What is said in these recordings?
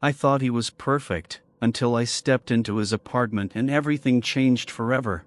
I thought he was perfect, until I stepped into his apartment and everything changed forever.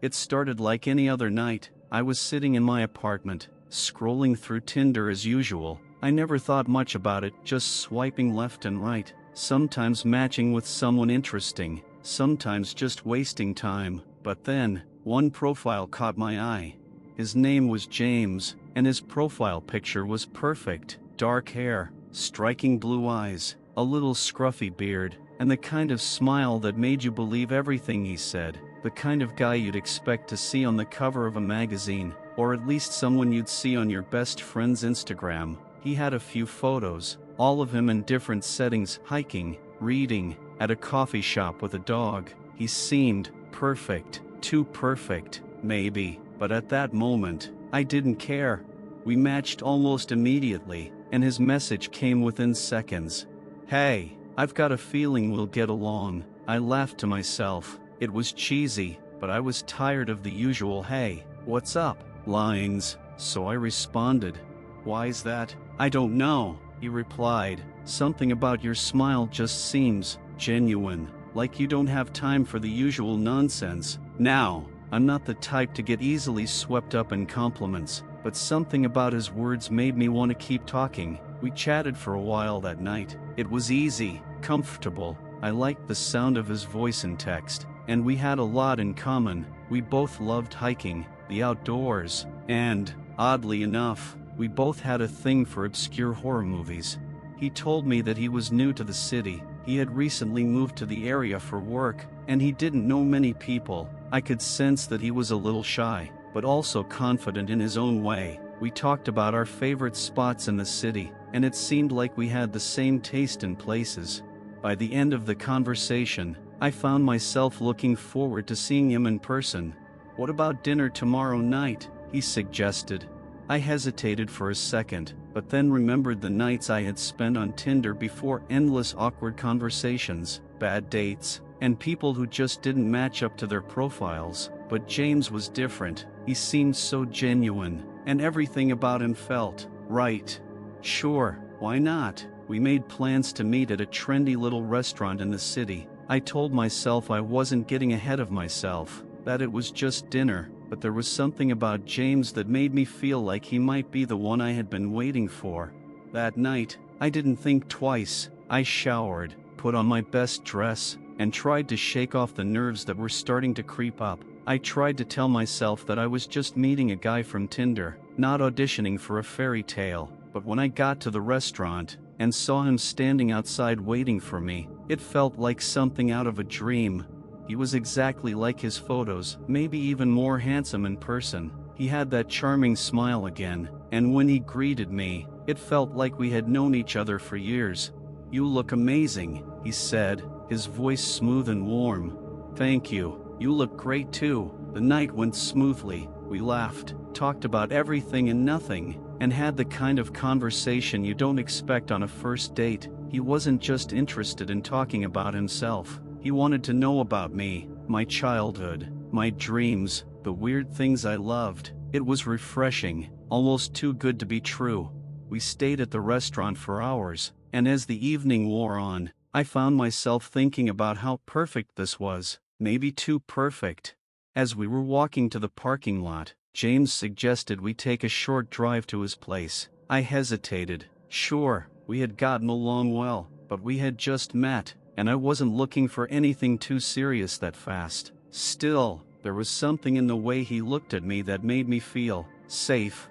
It started like any other night. I was sitting in my apartment, scrolling through Tinder as usual. I never thought much about it, just swiping left and right, sometimes matching with someone interesting, sometimes just wasting time. But then, one profile caught my eye. His name was James, and his profile picture was perfect. Dark hair, striking blue eyes, a little scruffy beard, and the kind of smile that made you believe everything he said. The kind of guy you'd expect to see on the cover of a magazine, or at least someone you'd see on your best friend's Instagram. He had a few photos, all of him in different settings: hiking, reading, at a coffee shop with a dog. He seemed perfect, too perfect, maybe, but at that moment, I didn't care. We matched almost immediately, and his message came within seconds. "Hey, I've got a feeling we'll get along." I laughed to myself. It was cheesy, but I was tired of the usual "hey, what's up" lines, so I responded. "Why's that?" "I don't know," he replied. "Something about your smile just seems genuine, like you don't have time for the usual nonsense." Now, I'm not the type to get easily swept up in compliments, but something about his words made me want to keep talking. We chatted for a while that night. It was easy, comfortable. I liked the sound of his voice in text, and we had a lot in common. We both loved hiking, the outdoors, and, oddly enough, we both had a thing for obscure horror movies. He told me that he was new to the city. He had recently moved to the area for work, and he didn't know many people. I could sense that he was a little shy, but also confident in his own way. We talked about our favorite spots in the city, and it seemed like we had the same taste in places. By the end of the conversation, I found myself looking forward to seeing him in person. "What about dinner tomorrow night?" he suggested. I hesitated for a second, but then remembered the nights I had spent on Tinder before: endless awkward conversations, bad dates, and people who just didn't match up to their profiles. But James was different. He seemed so genuine, and everything about him felt right. Sure, why not? We made plans to meet at a trendy little restaurant in the city. I told myself I wasn't getting ahead of myself, that it was just dinner, but there was something about James that made me feel like he might be the one I had been waiting for. That night, I didn't think twice. I showered, put on my best dress, and tried to shake off the nerves that were starting to creep up. I tried to tell myself that I was just meeting a guy from Tinder, not auditioning for a fairy tale. But when I got to the restaurant and saw him standing outside waiting for me, it felt like something out of a dream. He was exactly like his photos, maybe even more handsome in person. He had that charming smile again, and when he greeted me, it felt like we had known each other for years. "You look amazing," he said, his voice smooth and warm. "Thank you. You look great too." The night went smoothly. We laughed, talked about everything and nothing, and had the kind of conversation you don't expect on a first date. He wasn't just interested in talking about himself. He wanted to know about me, my childhood, my dreams, the weird things I loved. It was refreshing, almost too good to be true. We stayed at the restaurant for hours, and as the evening wore on, I found myself thinking about how perfect this was, maybe too perfect. As we were walking to the parking lot, James suggested we take a short drive to his place. I hesitated. Sure, we had gotten along well, but we had just met, and I wasn't looking for anything too serious that fast. Still, there was something in the way he looked at me that made me feel safe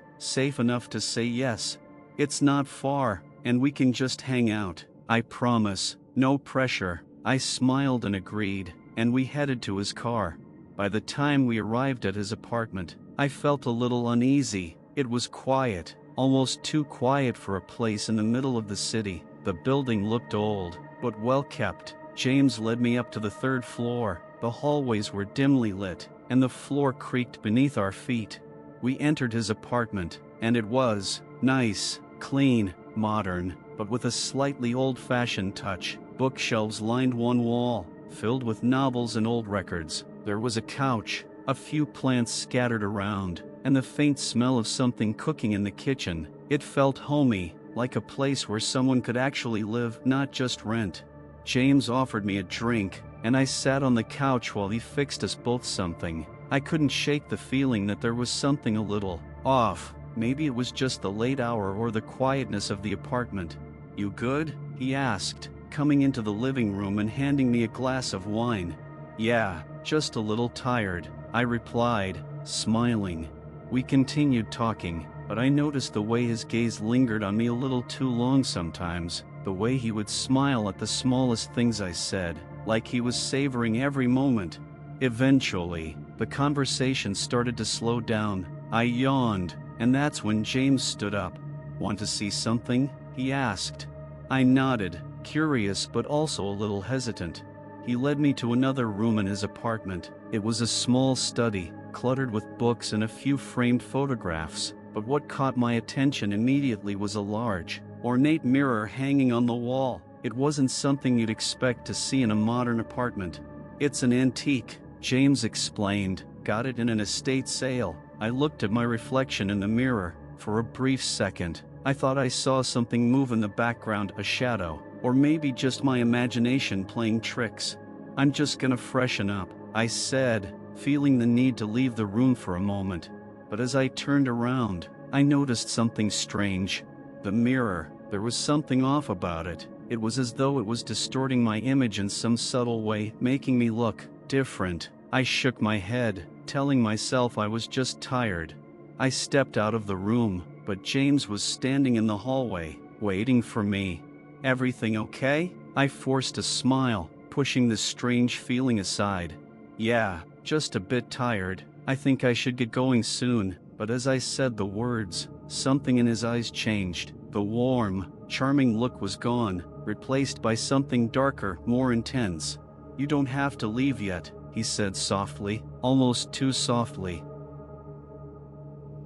enough to say yes. "It's not far, and we can just hang out, I promise, no pressure." I smiled and agreed, and we headed to his car. By the time we arrived at his apartment, I felt a little uneasy. It was quiet, almost too quiet for a place in the middle of the city. The building looked old, but well kept. James led me up to the third floor. The hallways were dimly lit, and the floor creaked beneath our feet. We entered his apartment, and it was nice, clean, modern, but with a slightly old-fashioned touch. Bookshelves lined one wall, filled with novels and old records. There was a couch, a few plants scattered around, and the faint smell of something cooking in the kitchen. It felt homey, like a place where someone could actually live, not just rent. James offered me a drink, and I sat on the couch while he fixed us both something. I couldn't shake the feeling that there was something a little off. Maybe it was just the late hour or the quietness of the apartment. "You good?" he asked, coming into the living room and handing me a glass of wine. "Yeah, just a little tired," I replied, smiling. We continued talking, but I noticed the way his gaze lingered on me a little too long sometimes, the way he would smile at the smallest things I said, like he was savoring every moment. Eventually, the conversation started to slow down. I yawned, and that's when James stood up. "Want to see something?" he asked. I nodded, curious but also a little hesitant. He led me to another room in his apartment. It was a small study, cluttered with books and a few framed photographs, but what caught my attention immediately was a large, ornate mirror hanging on the wall. It wasn't something you'd expect to see in a modern apartment. "It's an antique," James explained. "Got it in an estate sale." I looked at my reflection in the mirror. For a brief second, I thought I saw something move in the background, a shadow, or maybe just my imagination playing tricks. "I'm just gonna freshen up," I said, feeling the need to leave the room for a moment. But as I turned around, I noticed something strange. The mirror, there was something off about it. It was as though it was distorting my image in some subtle way, making me look different. I shook my head, telling myself I was just tired. I stepped out of the room, but James was standing in the hallway, waiting for me. "Everything okay?" I forced a smile, pushing the strange feeling aside. "Yeah, just a bit tired. I think I should get going soon." But as I said the words, something in his eyes changed. The warm, charming look was gone, replaced by something darker, more intense. "You don't have to leave yet," he said softly, almost too softly.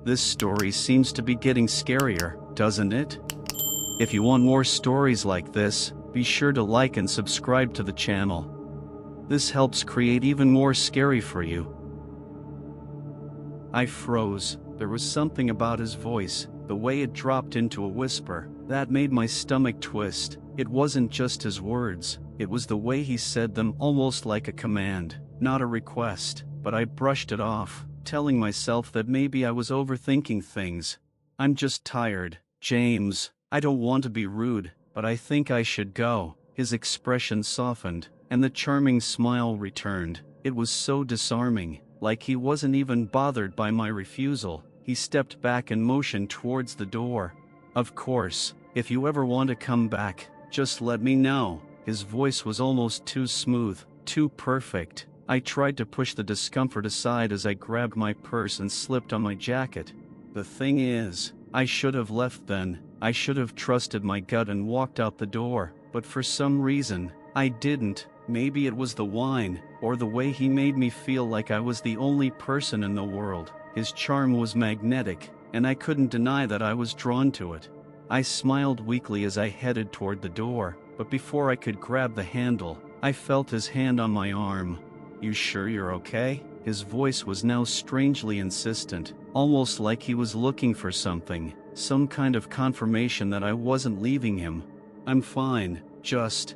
This story seems to be getting scarier, doesn't it? If you want more stories like this, be sure to like and subscribe to the channel. This helps create even more scary for you. I froze. There was something about his voice, the way it dropped into a whisper, that made my stomach twist. It wasn't just his words, it was the way he said them, almost like a command, not a request. But I brushed it off, telling myself that maybe I was overthinking things. "I'm just tired, James. I don't want to be rude, but I think I should go." His expression softened, and the charming smile returned. It was so disarming, like he wasn't even bothered by my refusal. He stepped back and motioned towards the door. "Of course, if you ever want to come back, just let me know." His voice was almost too smooth, too perfect. I tried to push the discomfort aside as I grabbed my purse and slipped on my jacket. The thing is, I should have left then. I should have trusted my gut and walked out the door, but for some reason, I didn't. Maybe it was the wine, or the way he made me feel like I was the only person in the world. His charm was magnetic, and I couldn't deny that I was drawn to it. I smiled weakly as I headed toward the door, but before I could grab the handle, I felt his hand on my arm. "You sure you're okay?" His voice was now strangely insistent, almost like he was looking for something, some kind of confirmation that I wasn't leaving him. "I'm fine, just...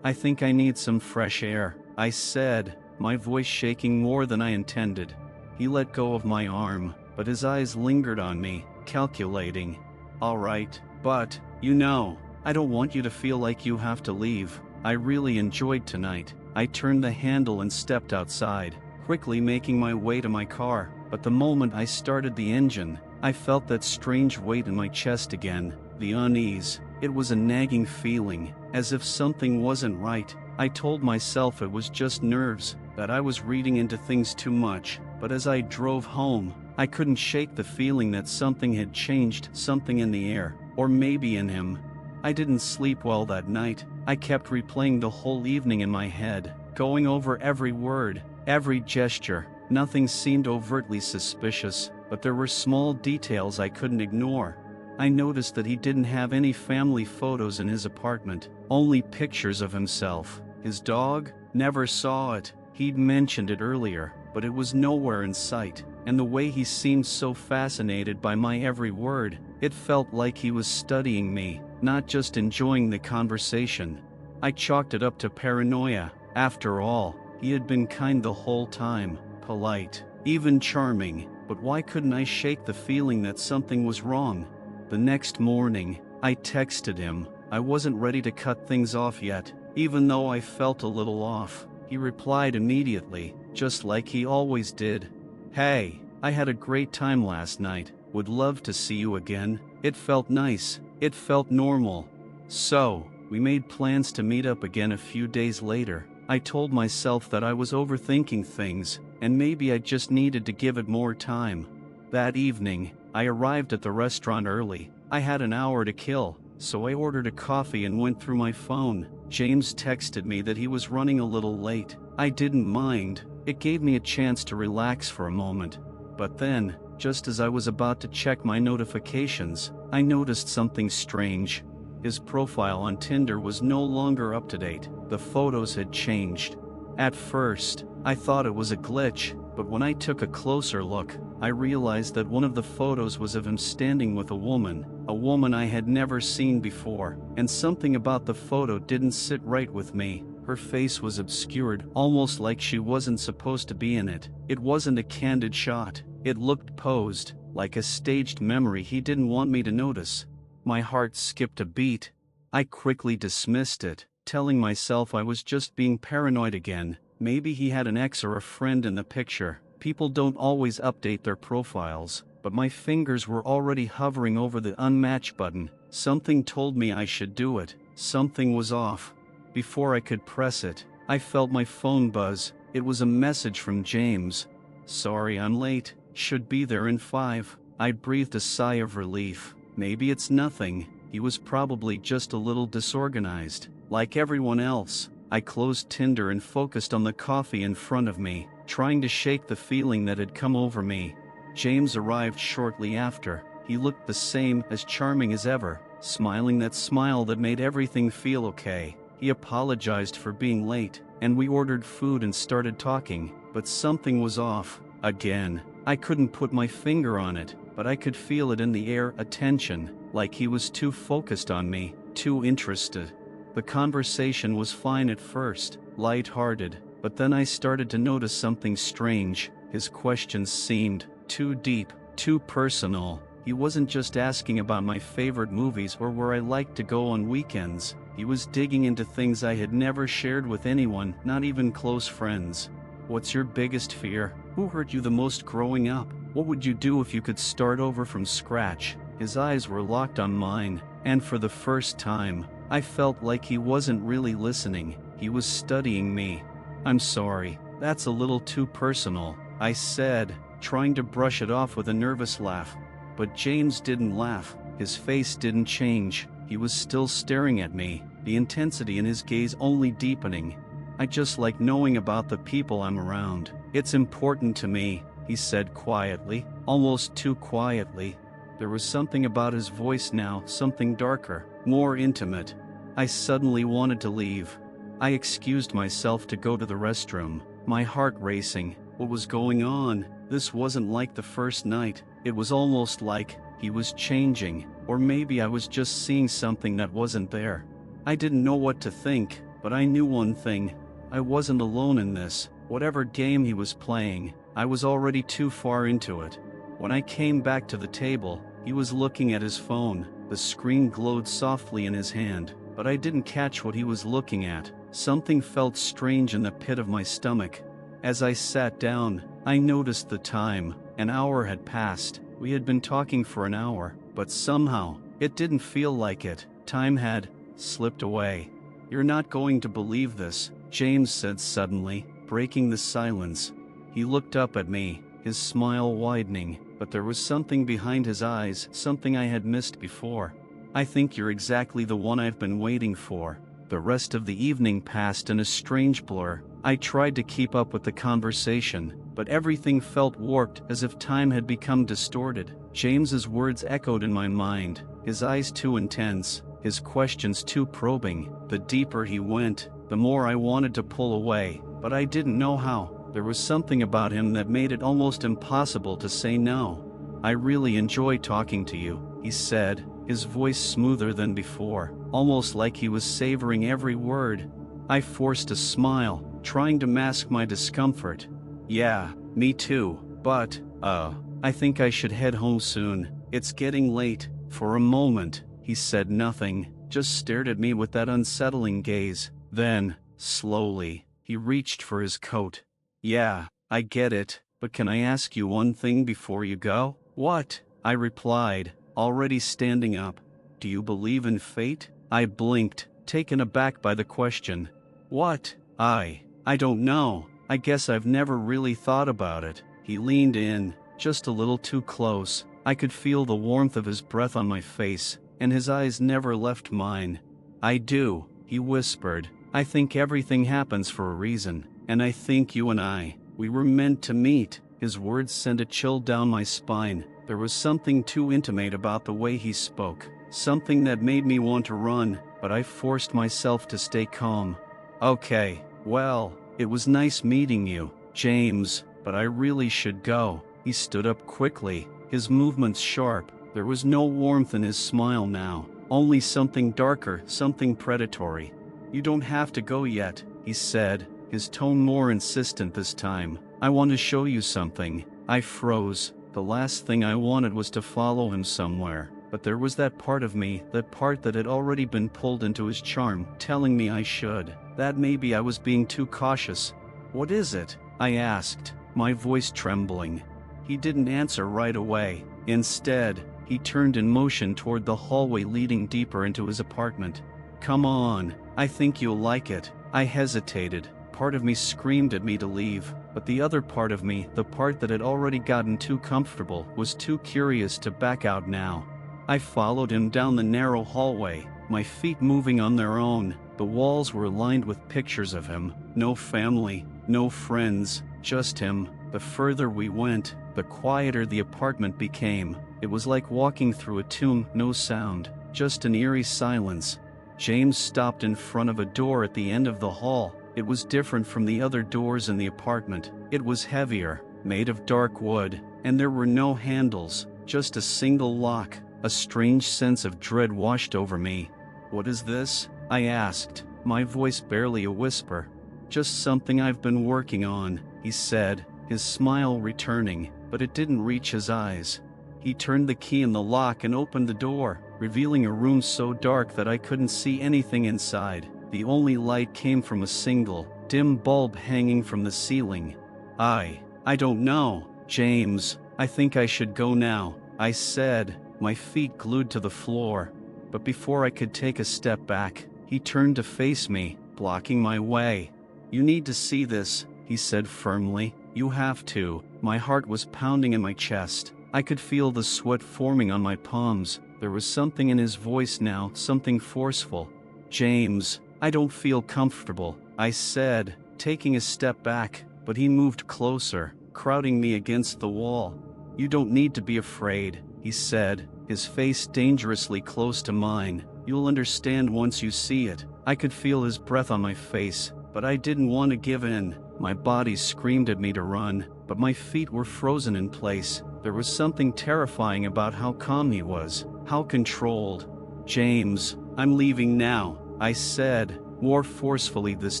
I think I need some fresh air," I said, my voice shaking more than I intended. He let go of my arm, but his eyes lingered on me, calculating. "All right, but, I don't want you to feel like you have to leave. I really enjoyed tonight." I turned the handle and stepped outside, quickly making my way to my car. But the moment I started the engine, I felt that strange weight in my chest again, the unease. It was a nagging feeling, as if something wasn't right. I told myself it was just nerves, that I was reading into things too much. But as I drove home, I couldn't shake the feeling that something had changed, something in the air, or maybe in him. I didn't sleep well that night. I kept replaying the whole evening in my head, going over every word, every gesture. Nothing seemed overtly suspicious, but there were small details I couldn't ignore. I noticed that he didn't have any family photos in his apartment, only pictures of himself. His dog? Never saw it. He'd mentioned it earlier, but it was nowhere in sight, and the way he seemed so fascinated by my every word, It felt like he was studying me, not just enjoying the conversation. I chalked it up to paranoia. After all, he had been kind the whole time, polite, even charming, but why couldn't I shake the feeling that something was wrong? The next morning, I texted him. I wasn't ready to cut things off yet, even though I felt a little off. He replied immediately, just like he always did. "Hey, I had a great time last night. Would love to see you again." It felt nice. It felt normal. So, we made plans to meet up again a few days later. I told myself that I was overthinking things, and maybe I just needed to give it more time. That evening, I arrived at the restaurant early. I had an hour to kill, so I ordered a coffee and went through my phone. James texted me that he was running a little late. I didn't mind. It gave me a chance to relax for a moment. But then, just as I was about to check my notifications, I noticed something strange. His profile on Tinder was no longer up to date. The photos had changed. At first, I thought it was a glitch, but when I took a closer look, I realized that one of the photos was of him standing with a woman I had never seen before, and something about the photo didn't sit right with me. Her face was obscured, almost like she wasn't supposed to be in it. It wasn't a candid shot. It looked posed, like a staged memory he didn't want me to notice. My heart skipped a beat. I quickly dismissed it, telling myself I was just being paranoid again. Maybe he had an ex or a friend in the picture. People don't always update their profiles, but my fingers were already hovering over the unmatch button. Something told me I should do it. Something was off. Before I could press it, I felt my phone buzz. It was a message from James. "Sorry I'm late. Should be there in 5. I breathed a sigh of relief. Maybe it's nothing. He was probably just a little disorganized, like everyone else. I closed Tinder and focused on the coffee in front of me, trying to shake the feeling that had come over me. James arrived shortly after. He looked the same, as charming as ever, smiling that smile that made everything feel okay. He apologized for being late, and we ordered food and started talking, but something was off. Again, I couldn't put my finger on it, but I could feel it in the air, a tension, like he was too focused on me, too interested. The conversation was fine at first, light-hearted, but then I started to notice something strange. His questions seemed too deep, too personal. He wasn't just asking about my favorite movies or where I liked to go on weekends. He was digging into things I had never shared with anyone, not even close friends. "What's your biggest fear? Who hurt you the most growing up? What would you do if you could start over from scratch?" His eyes were locked on mine, and for the first time, I felt like he wasn't really listening. He was studying me. "I'm sorry, that's a little too personal," I said, trying to brush it off with a nervous laugh. But James didn't laugh. His face didn't change. He was still staring at me, the intensity in his gaze only deepening. "I just like knowing about the people I'm around. It's important to me," he said quietly, almost too quietly. There was something about his voice now, something darker, more intimate. I suddenly wanted to leave. I excused myself to go to the restroom, my heart racing. What was going on? This wasn't like the first night. It was almost like he was changing, or maybe I was just seeing something that wasn't there. I didn't know what to think, but I knew one thing. I wasn't alone in this. Whatever game he was playing, I was already too far into it. When I came back to the table, he was looking at his phone. The screen glowed softly in his hand, but I didn't catch what he was looking at. Something felt strange in the pit of my stomach. As I sat down, I noticed the time. An hour had passed. We had been talking for an hour, but somehow, it didn't feel like it. Time had slipped away. "You're not going to believe this," James said suddenly, breaking the silence. He looked up at me, his smile widening, but there was something behind his eyes, something I had missed before. "I think you're exactly the one I've been waiting for." The rest of the evening passed in a strange blur. I tried to keep up with the conversation, but everything felt warped, as if time had become distorted. James's words echoed in my mind, his eyes too intense, his questions too probing. The deeper he went, the more I wanted to pull away, but I didn't know how. There was something about him that made it almost impossible to say no. "I really enjoy talking to you," he said, his voice smoother than before, almost like he was savoring every word. I forced a smile, trying to mask my discomfort. Yeah, me too, but, I think I should head home soon. It's getting late. For a moment, he said nothing, just stared at me with that unsettling gaze. Then, slowly, he reached for his coat. Yeah, I get it, but can I ask you one thing before you go? What? I replied, already standing up. Do you believe in fate? I blinked, taken aback by the question. What? I don't know. I guess I've never really thought about it. He leaned in, just a little too close. I could feel the warmth of his breath on my face, and his eyes never left mine. I do, he whispered. I think everything happens for a reason, and I think you and we were meant to meet. His words sent a chill down my spine. There was something too intimate about the way he spoke, something that made me want to run, but I forced myself to stay calm. Okay, well, it was nice meeting you, James, but I really should go. He stood up quickly, his movements sharp. There was no warmth in his smile now, only something darker, something predatory. You don't have to go yet, he said, his tone more insistent this time. I want to show you something. I froze. The last thing I wanted was to follow him somewhere, but there was that part of me, that part that had already been pulled into his charm, telling me I should, that maybe I was being too cautious. What is it? I asked, my voice trembling. He didn't answer right away. Instead, he turned in motion toward the hallway leading deeper into his apartment. Come on, I think you'll like it. I hesitated. Part of me screamed at me to leave, but the other part of me, the part that had already gotten too comfortable, was too curious to back out now. I followed him down the narrow hallway, my feet moving on their own. The walls were lined with pictures of him. No family, no friends, just him. The further we went, the quieter the apartment became. It was like walking through a tomb, no sound, just an eerie silence. James stopped in front of a door at the end of the hall. It was different from the other doors in the apartment. It was heavier, made of dark wood, and there were no handles, just a single lock. A strange sense of dread washed over me. What is this? I asked, my voice barely a whisper. Just something I've been working on, he said, his smile returning, but it didn't reach his eyes. He turned the key in the lock and opened the door, revealing a room so dark that I couldn't see anything inside. The only light came from a single, dim bulb hanging from the ceiling. I don't know, James. I think I should go now, I said, my feet glued to the floor. But before I could take a step back, he turned to face me, blocking my way. You need to see this, he said firmly. You have to. My heart was pounding in my chest. I could feel the sweat forming on my palms. There was something in his voice now, something forceful. James, I don't feel comfortable, I said, taking a step back, but he moved closer, crowding me against the wall. You don't need to be afraid, he said, his face dangerously close to mine. You'll understand once you see it. I could feel his breath on my face, but I didn't want to give in. My body screamed at me to run, but my feet were frozen in place. There was something terrifying about how calm he was, how controlled. James, I'm leaving now, I said, more forcefully this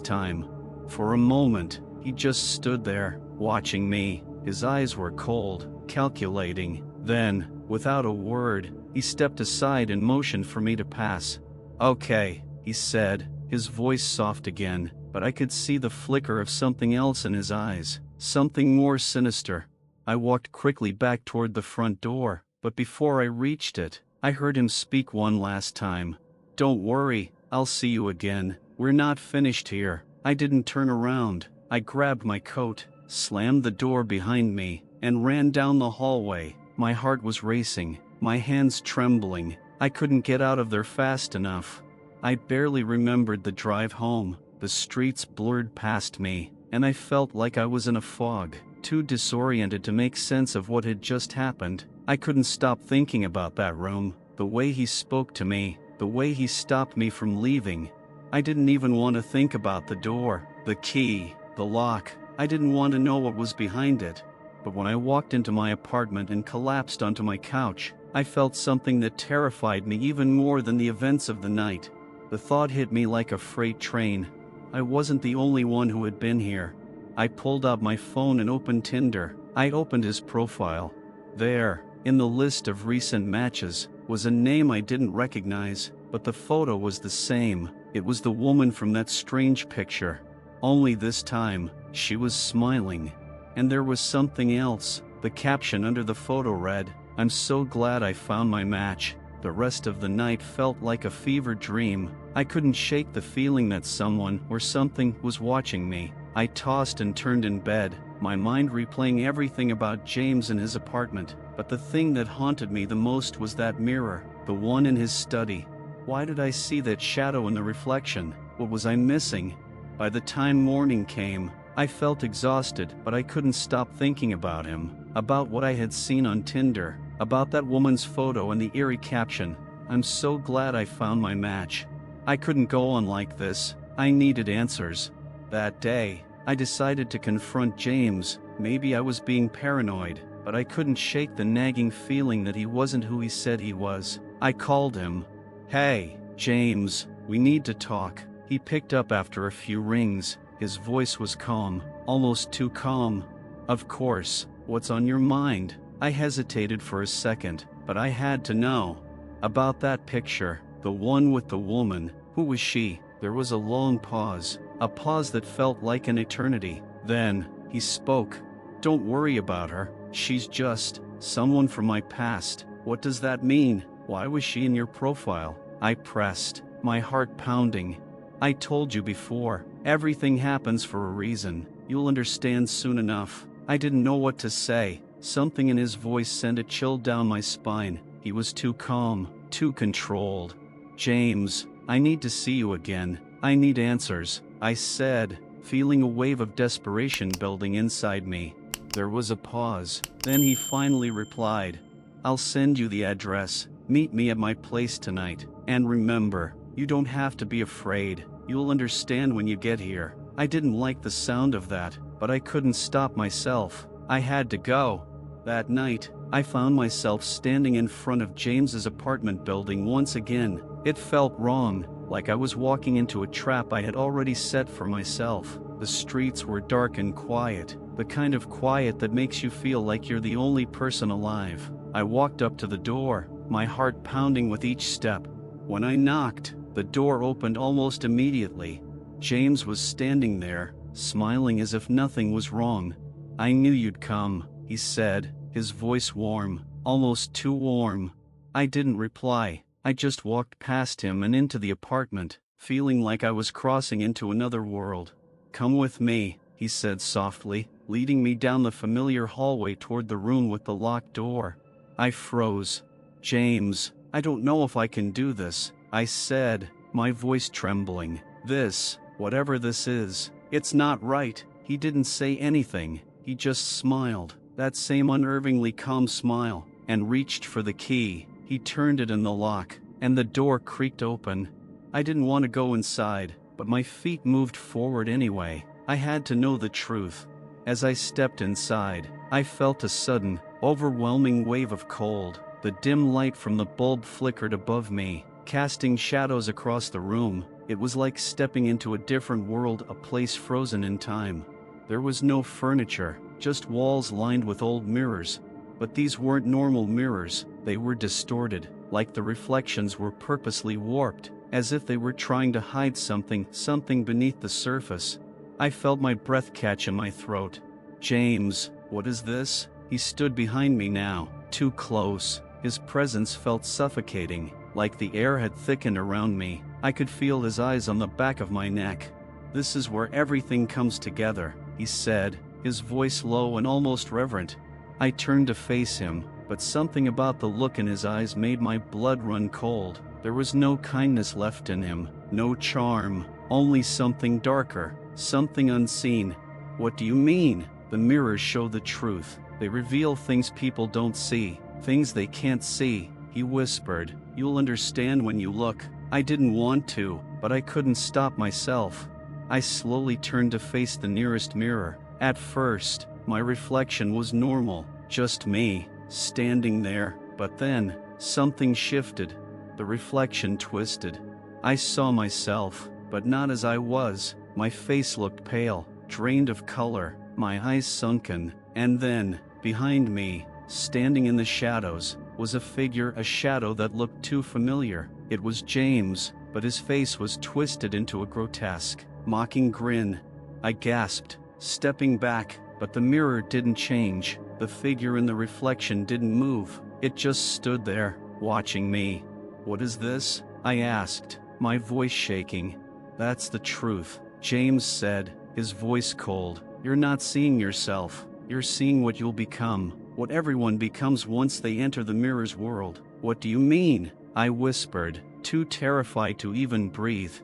time. For a moment, he just stood there, watching me. His eyes were cold, calculating. Then, without a word, he stepped aside and motioned for me to pass. Okay, he said, his voice soft again, but I could see the flicker of something else in his eyes, something more sinister. I walked quickly back toward the front door, but before I reached it, I heard him speak one last time. Don't worry, I'll see you again. We're not finished here. I didn't turn around. I grabbed my coat, slammed the door behind me, and ran down the hallway. My heart was racing, my hands trembling. I couldn't get out of there fast enough. I barely remembered the drive home. The streets blurred past me, and I felt like I was in a fog, too disoriented to make sense of what had just happened. I couldn't stop thinking about that room, the way he spoke to me, the way he stopped me from leaving. I didn't even want to think about the door, the key, the lock. I didn't want to know what was behind it. But when I walked into my apartment and collapsed onto my couch, I felt something that terrified me even more than the events of the night. The thought hit me like a freight train. I wasn't the only one who had been here. I pulled out my phone and opened Tinder. I opened his profile. There, in the list of recent matches, was a name I didn't recognize, but the photo was the same. It was the woman from that strange picture. Only this time, she was smiling. And there was something else. The caption under the photo read, "I'm so glad I found my match." The rest of the night felt like a fever dream. I couldn't shake the feeling that someone or something was watching me. I tossed and turned in bed, my mind replaying everything about James and his apartment. But the thing that haunted me the most was that mirror, the one in his study. Why did I see that shadow in the reflection? What was I missing? By the time morning came, I felt exhausted, but I couldn't stop thinking about him, about what I had seen on Tinder, about that woman's photo and the eerie caption, "I'm so glad I found my match." I couldn't go on like this. I needed answers. That day, I decided to confront James. Maybe I was being paranoid, but I couldn't shake the nagging feeling that he wasn't who he said he was. I called him. "Hey, James, we need to talk." He picked up after a few rings. His voice was calm, almost too calm. "Of course, what's on your mind?" I hesitated for a second, but I had to know. "About that picture, the one with the woman. Who was she?" There was a long pause, a pause that felt like an eternity. Then, he spoke. "Don't worry about her. She's just someone from my past." "What does that mean? Why was she in your profile?" I pressed, my heart pounding. "I told you before, everything happens for a reason. You'll understand soon enough." I didn't know what to say. Something in his voice sent a chill down my spine. He was too calm, too controlled. "James, I need to see you again. I need answers," I said, feeling a wave of desperation building inside me. There was a pause. Then he finally replied, "I'll send you the address. Meet me at my place tonight. And remember, you don't have to be afraid. You'll understand when you get here." I didn't like the sound of that, but I couldn't stop myself. I had to go. That night, I found myself standing in front of James's apartment building once again. It felt wrong, like I was walking into a trap I had already set for myself. The streets were dark and quiet, the kind of quiet that makes you feel like you're the only person alive. I walked up to the door, my heart pounding with each step. When I knocked, the door opened almost immediately. James was standing there, smiling as if nothing was wrong. "I knew you'd come," he said, his voice warm, almost too warm. I didn't reply. I just walked past him and into the apartment, feeling like I was crossing into another world. "Come with me," he said softly, leading me down the familiar hallway toward the room with the locked door. I froze. "James, I don't know if I can do this," I said, my voice trembling. "This, whatever this is, it's not right." He didn't say anything. He just smiled, that same unnervingly calm smile, and reached for the key. He turned it in the lock, and the door creaked open. I didn't want to go inside, but my feet moved forward anyway. I had to know the truth. As I stepped inside, I felt a sudden, overwhelming wave of cold. The dim light from the bulb flickered above me, casting shadows across the room. It was like stepping into a different world, a place frozen in time. There was no furniture, just walls lined with old mirrors. But these weren't normal mirrors, they were distorted, like the reflections were purposely warped, as if they were trying to hide something beneath the surface. I felt my breath catch in my throat. "James, what is this?" He stood behind me now, too close. His presence felt suffocating, like the air had thickened around me. I could feel his eyes on the back of my neck. "This is where everything comes together," he said, his voice low and almost reverent. I turned to face him, but something about the look in his eyes made my blood run cold. There was no kindness left in him, no charm, only something darker, something unseen. "What do you mean?" "The mirrors show the truth. They reveal things people don't see, things they can't see," he whispered. "You'll understand when you look." I didn't want to, but I couldn't stop myself. I slowly turned to face the nearest mirror. At first, my reflection was normal, just me, standing there. But then, something shifted. The reflection twisted. I saw myself, but not as I was. My face looked pale, drained of color, my eyes sunken, and then, behind me, standing in the shadows, was a figure, a shadow that looked too familiar. It was James, but his face was twisted into a grotesque, mocking grin. I gasped, stepping back, but the mirror didn't change. The figure in the reflection didn't move. It just stood there, watching me. "What is this?" I asked, my voice shaking. "That's the truth," James said, his voice cold. "You're not seeing yourself. You're seeing what you'll become, what everyone becomes once they enter the mirror's world." "What do you mean?" I whispered, too terrified to even breathe.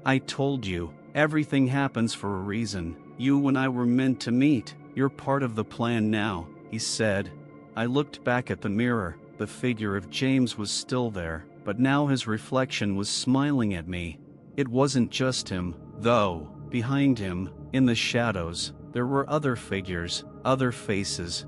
"I told you, everything happens for a reason. You and I were meant to meet. You're part of the plan now," he said. I looked back at the mirror. The figure of James was still there, but now his reflection was smiling at me. It wasn't just him, though. Behind him, in the shadows, there were other figures, other faces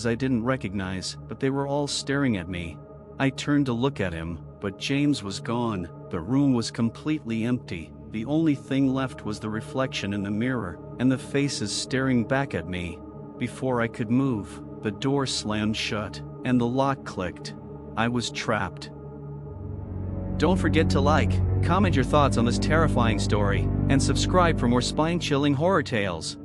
I didn't recognize, but they were all staring at me. I turned to look at him, but James was gone. The room was completely empty. The only thing left was the reflection in the mirror, and the faces staring back at me. Before I could move, the door slammed shut, and the lock clicked. I was trapped. Don't forget to like, comment your thoughts on this terrifying story, and subscribe for more spine-chilling horror tales.